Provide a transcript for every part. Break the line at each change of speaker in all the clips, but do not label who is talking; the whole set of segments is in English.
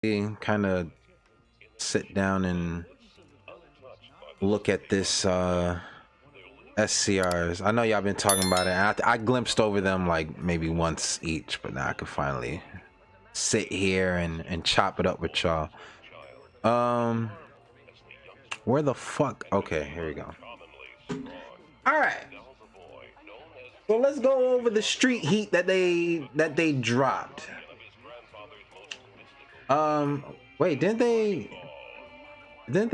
kind of sit down and look at this SCRs. I know y'all been talking about it. I glimpsed over them like maybe once each, but now I can finally sit here and chop it up with y'all. Where the fuck? Okay, here we go. All right. So let's go over the street heat that they dropped. Wait, didn't they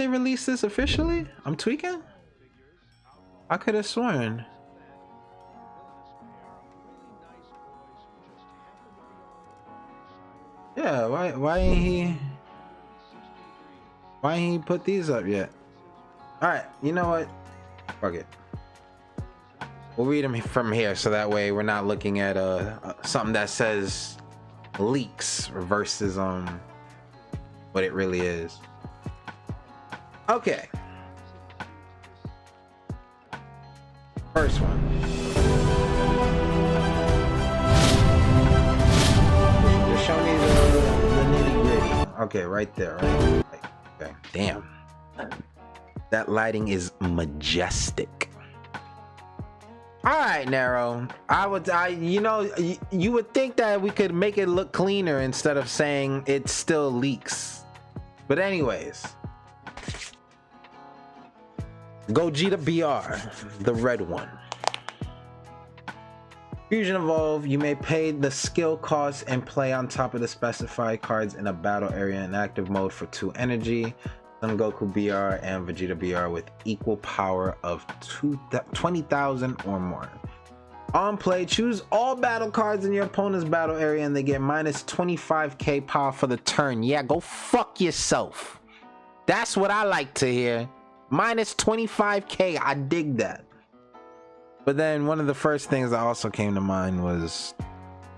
release this officially? I'm tweaking? I could have sworn. Yeah, why ain't he put these up yet? All right, you know what? Fuck it. We'll read them from here, so that way we're not looking at something that says leaks versus what it really is. Okay. First one. Just show me the nitty gritty. Okay, right there, right? Okay, damn. That lighting is majestic. All right, Narrow. You would think that we could make it look cleaner instead of saying it still leaks. But anyways, Gogeta BR, the red one. Fusion Evolve, you may pay the skill cost and play on top of the specified cards in a battle area in active mode for 2 energy. Son Goku BR and Vegeta BR with equal power of 20,000 or more. On play, choose all battle cards in your opponent's battle area and they get minus 25k power for the turn. Yeah, go fuck yourself. That's what I like to hear. Minus 25k, I dig that. But then one of the first things that also came to mind was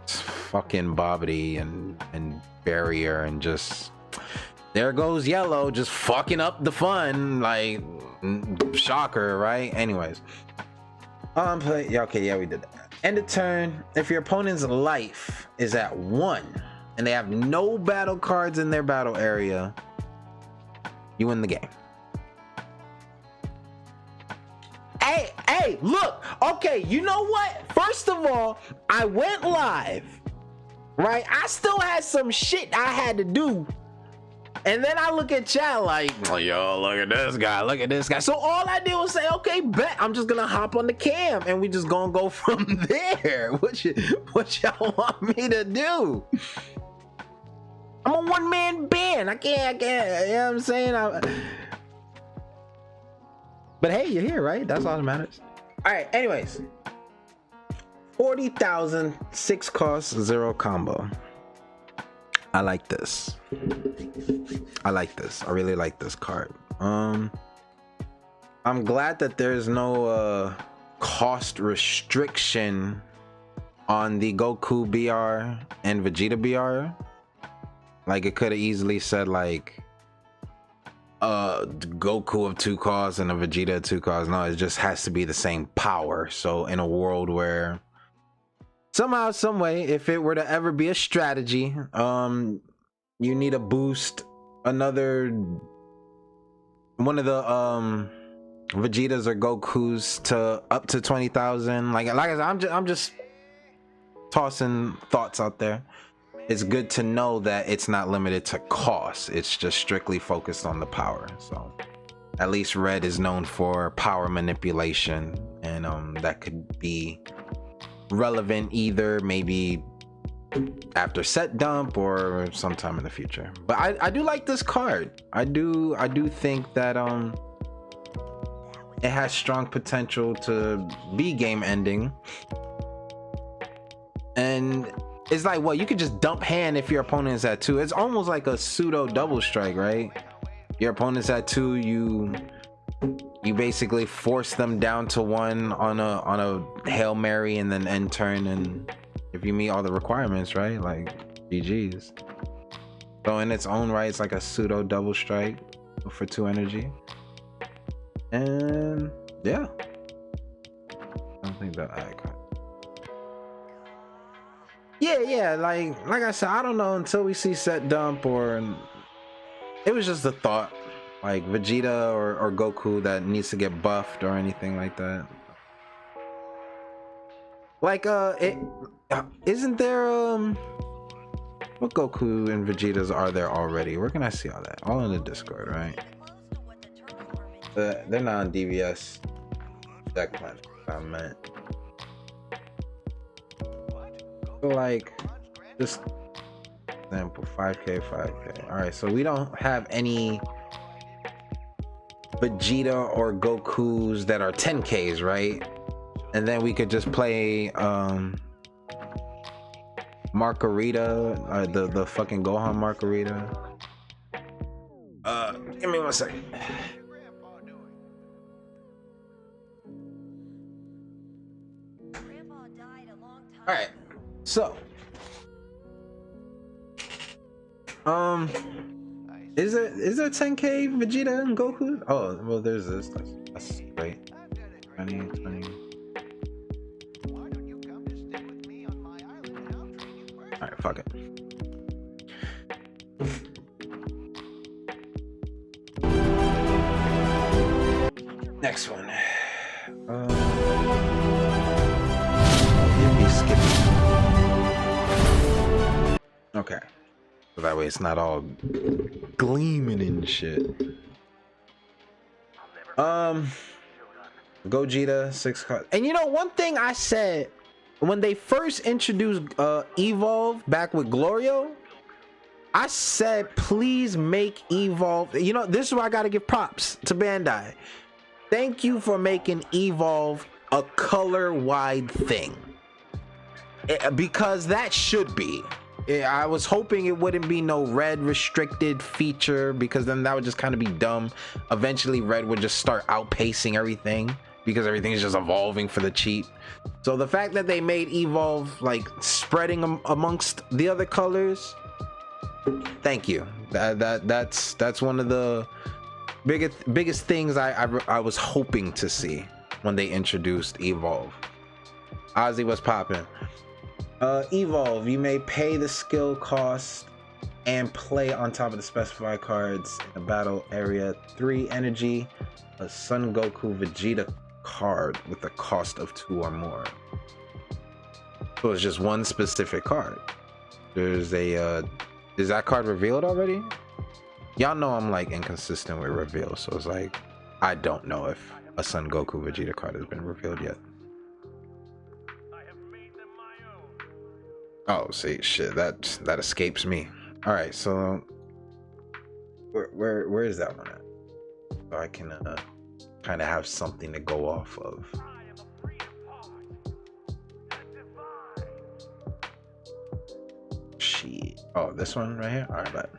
fucking Bobbity and Barrier, and just there goes Yellow just fucking up the fun, like shocker, right? Anyways, play. Yeah, okay, yeah, we did that. End of turn. If your opponent's life is at 1 and they have no battle cards in their battle area, you win the game. Hey, look, okay, you know what? First of all, I went live, right? I still had some shit I had to do. And then I look at chat like, oh, yo, look at this guy, look at this guy. So all I did was say, okay, bet, I'm just gonna hop on the cam and we just gonna go from there. What y'all want me to do? I'm a one-man band. I can't, you know what I'm saying? But hey, you're here, right? That's all that matters. All right, anyways. 40,000, 6 costs, 0 combo. I like this. I really like this card. I'm glad that there's no cost restriction on the Goku BR and Vegeta BR. Like, it could have easily said like Goku of 2 costs and a Vegeta of 2 costs. No, it just has to be the same power. So in a world where somehow, some way, if it were to ever be a strategy, you need to boost another one of the Vegetas or Gokus to up to 20,000. Like I said, I'm just tossing thoughts out there. It's good to know that it's not limited to cost. It's just strictly focused on the power. So at least Red is known for power manipulation, and that could be relevant either maybe after set dump or sometime in the future. But I do like this card. I do think that it has strong potential to be game ending. And it's like, well, you could just dump hand if your opponent's at 2. It's almost like a pseudo double strike, right? Your opponent's at 2, you basically force them down to 1 on a Hail Mary and then end turn, and if you meet all the requirements, right, like GG's. So in its own right, it's like a pseudo double strike for 2 energy. And yeah, I don't think that icon. Yeah, like I said, I don't know until we see set dump, or it was just a thought, like Vegeta or Goku that needs to get buffed or anything like that. Like isn't there what Goku and Vegetas are there already? Where can I see all that? All in the Discord, right? They're not on DBS deck plan. I meant. So like, just example, 5K, 5K. All right, so we don't have any Vegeta or Gokus that are 10Ks, right? And then we could just play Margarita, the fucking Gohan Margarita. Give me 1 second. All right, so is there 10K Vegeta and Goku? Oh well, there's this. That's great. 20. All right, fuck it. Next one. Okay, so that way it's not all gleaming and shit. Gogeta 6 cards. And you know, one thing I said when they first introduced Evolve back with Glorio, I said please make Evolve. You know, this is why I gotta give props to Bandai. Thank you for making Evolve a color wide thing, because that should be. I was hoping it wouldn't be no red restricted feature, because then that would just kind of be dumb. Eventually red would just start outpacing everything because everything is just evolving for the cheap. So the fact that they made Evolve like spreading amongst the other colors, thank you. That's one of the biggest things I was hoping to see when they introduced Evolve. Ozzy was popping. Evolve, you may pay the skill cost and play on top of the specified cards in the battle area 3 energy, a Son Goku Vegeta card with a cost of 2 or more. So it's just one specific card. There's a is that card revealed already? Y'all know I'm like inconsistent with reveals, so it's like I don't know if a Son Goku Vegeta card has been revealed yet. Oh, see, shit, that escapes me. All right, so where is that one at? So I can kind of have something to go off of. Shit. Oh, this one right here. All right, bet.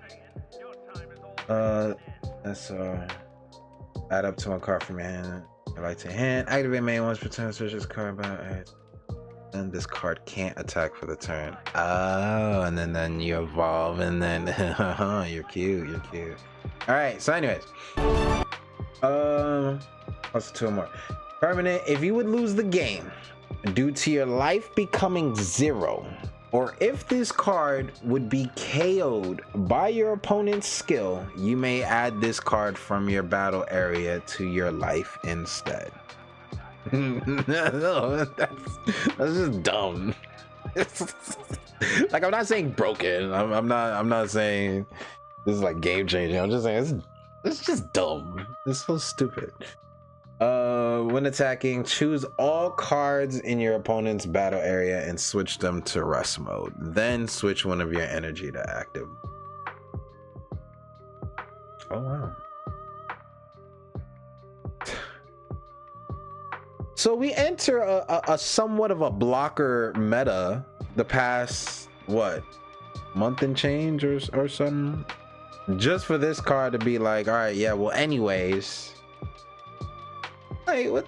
Let's add up to one card from your hand. I like to hand. Activate main once per turn. Switch this card by. And this card can't attack for the turn. Oh, and then you evolve, and then you're cute. All right, so anyways, also 2 more. Permanent. If you would lose the game due to your life becoming 0, or if this card would be KO'd by your opponent's skill, you may add this card from your battle area to your life instead. No, that's just dumb. Like, I'm not saying broken. I'm not saying this is like game changing. I'm just saying it's just dumb. It's so stupid. When attacking, choose all cards in your opponent's battle area and switch them to rest mode. Then switch one of your energy to active. Oh wow. So we enter a somewhat of a blocker meta the past, what, month and change or something, just for this card to be like, all right, yeah, well, anyways, like, what?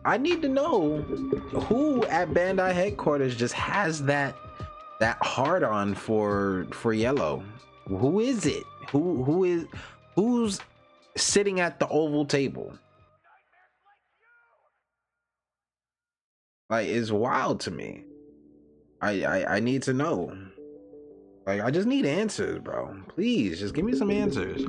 I need to know who at Bandai headquarters just has that hard on for yellow. Who is it? Who's sitting at the oval table? Like, it's wild to me. I need to know. Like, I just need answers, bro. Please, just give me some answers.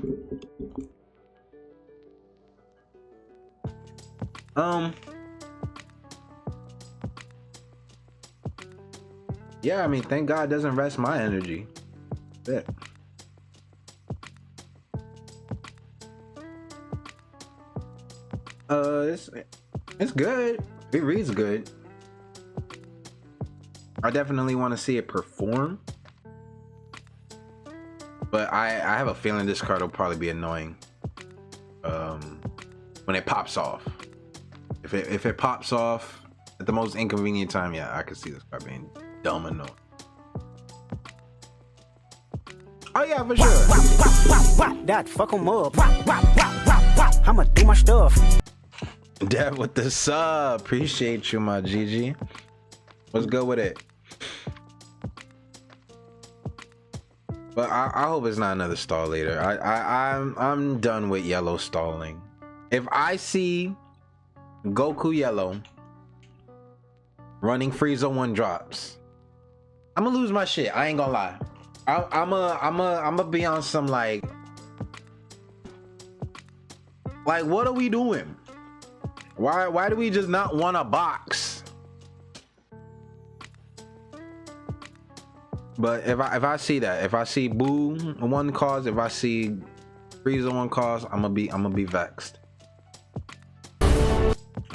Yeah, I mean, thank God it doesn't rest my energy. That's it. It's good. It reads good. I definitely want to see it perform. But I have a feeling this card will probably be annoying when it pops off. If it pops off at the most inconvenient time, yeah, I could see this card being dumb and annoying. Oh yeah, for sure.
That fuck 'em up. I'ma do my stuff.
Dev with the sub. Appreciate you, my GG. What's good with it? But I hope it's not another stall later. I'm done with yellow stalling. If I see Goku yellow running Frieza 1 drops, I'm gonna lose my shit. I ain't gonna lie. I'm gonna be on some like what are we doing? Why do we just not want a box? But if I see that, if I see Boo 1 cause, if I see Frieza 1 cause, I'm gonna be vexed.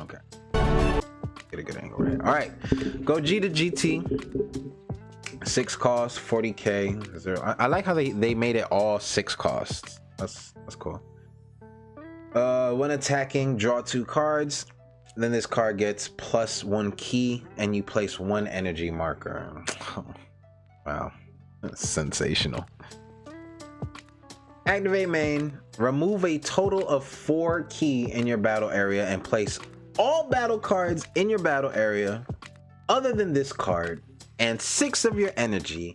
Okay. Get a good angle right. All right, Gogeta GT. 6 costs, 40k. I like how they made it all 6 costs. That's cool. When attacking, draw 2 cards. Then this card gets +1 key, and you place 1 energy marker. Wow, that's sensational. Activate main. Remove a total of 4 key in your battle area and place all battle cards in your battle area other than this card and 6 of your energy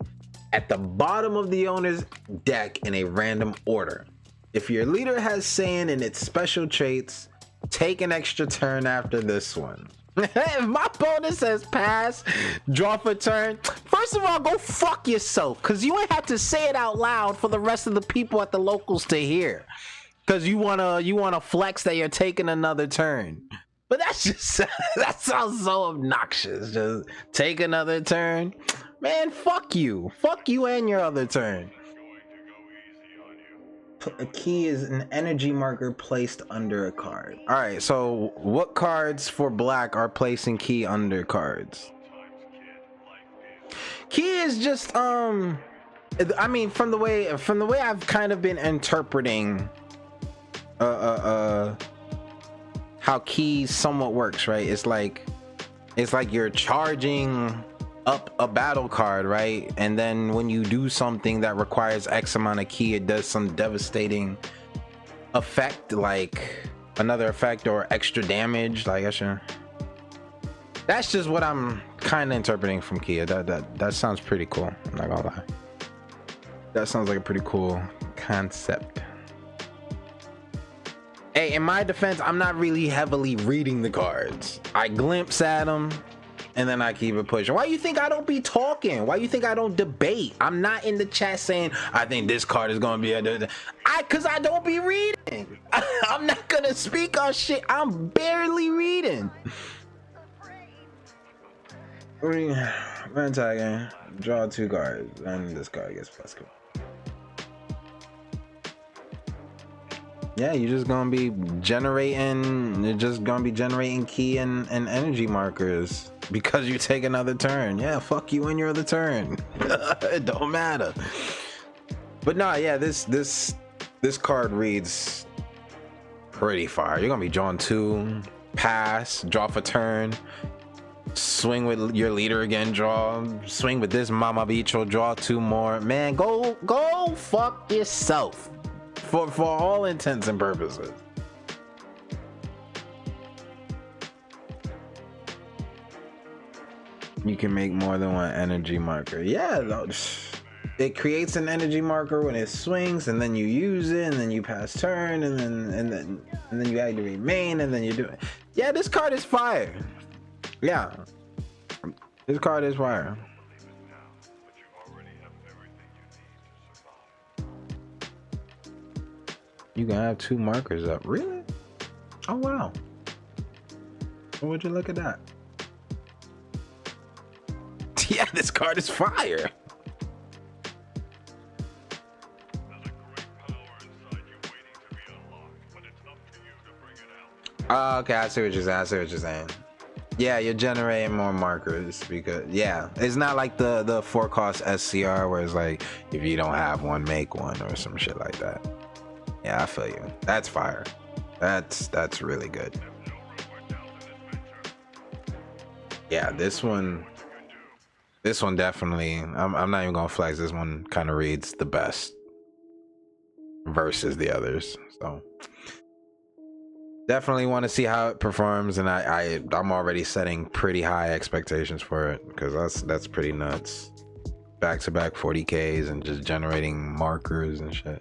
at the bottom of the owner's deck in a random order. If your leader has saying in its special traits, take an extra turn after this one. If my opponent says pass, draw for turn, first of all, go fuck yourself, because you ain't have to say it out loud for the rest of the people at the locals to hear, because you wanna flex that you're taking another turn. But that's just that sounds so obnoxious. Just take another turn, man. Fuck you and your other turn. A key is an energy marker placed under a card. All right, so what cards for black are placing key under cards? Key is just I mean, from the way I've kind of been interpreting how key somewhat works, right? It's like you're charging up a battle card, right? And then when you do something that requires X amount of key, it does some devastating effect, like another effect or extra damage. Like, that's just what I'm kind of interpreting from key. That sounds pretty cool. I'm not gonna lie. That sounds like a pretty cool concept. Hey, in my defense, I'm not really heavily reading the cards. I glimpse at them and then I keep it pushing. Why you think I don't be talking? Why you think I don't debate? I'm not in the chat saying I think this card is gonna be cause I don't be reading. I'm not gonna speak on shit I'm barely reading. Run tagging, draw 2 cards, and this card gets +2. Yeah, you're just gonna be generating. You're just gonna be generating key and energy markers because you take another turn. Yeah, fuck you and your other turn. It don't matter. But nah, yeah, this card reads pretty fire. You're gonna be drawing 2, pass, draw for turn, swing with your leader again, draw, swing with this mama bicho, draw 2 more. Man, go fuck yourself. For all intents and purposes. You can make more than 1 energy marker. Yeah, it creates an energy marker when it swings, and then you use it, and then you pass turn, and then you activate main, and then you do it. Yeah, this card is fire. Yeah, This card is fire. You can have 2 markers up. Really? Oh wow. Would you look at that? Yeah, this card is fire. Oh, okay, I see what you're saying. I see what you're saying. Yeah, you're generating more markers because yeah, it's not like the 4-cost SCR where it's like if you don't have one, make one or some shit like that. Yeah, I feel you. That's fire. That's really good. Yeah, this one definitely. I'm not even gonna flex. This one kind of reads the best versus the others. So definitely want to see how it performs, and I'm already setting pretty high expectations for it because that's pretty nuts. Back-to-back 40Ks and just generating markers and shit.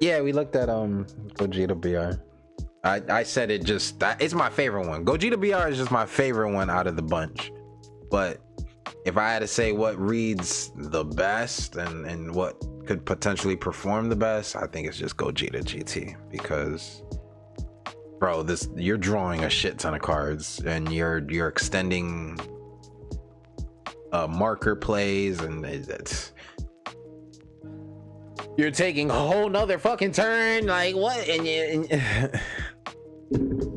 Yeah, we looked at Gogeta BR. I said it just it's my favorite one. Gogeta BR is just my favorite one out of the bunch. But if I had to say what reads the best and what could potentially perform the best, I think it's just Gogeta GT because bro, you're drawing a shit ton of cards and you're extending marker plays and it's you're taking a whole nother fucking turn, like what? And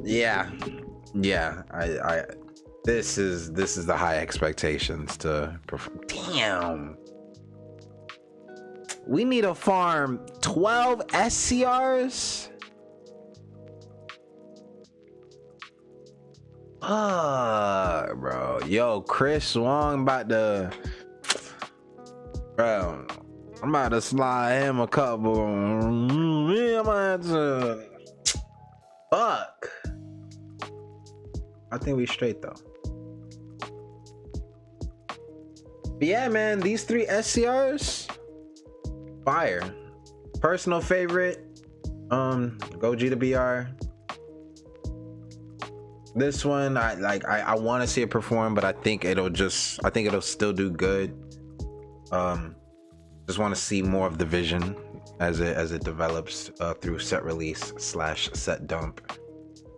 yeah, I this is the high expectations to perform. Damn, we need to farm 12 SCRs. Bro, yo, Chris Wong about to, bro. I'm about to slide him a couple. I'm about to. Fuck. I think we straight though. But yeah, man, these 3 SCRs, fire. Personal favorite, Gogeta BR. This one, I want to see it perform, but I think it'll still do good. Just want to see more of the vision as it develops through set release / set dump.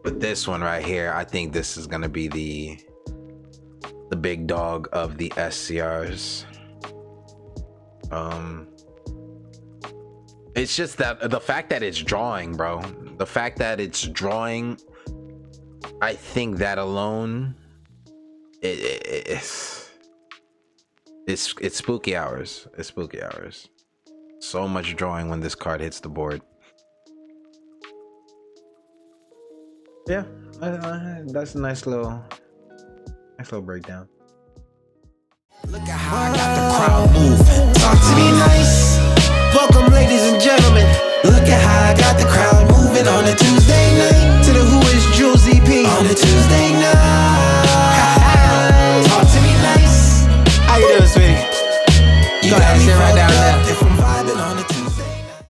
But this one right here, I think this is gonna be the big dog of the SCRs. It's just that the fact that it's drawing, bro. The fact that it's drawing, I think that alone, it's spooky hours. It's spooky hours. So much drawing when this card hits the board. Yeah, that's a nice little breakdown.
Look at how I got the crowd moving.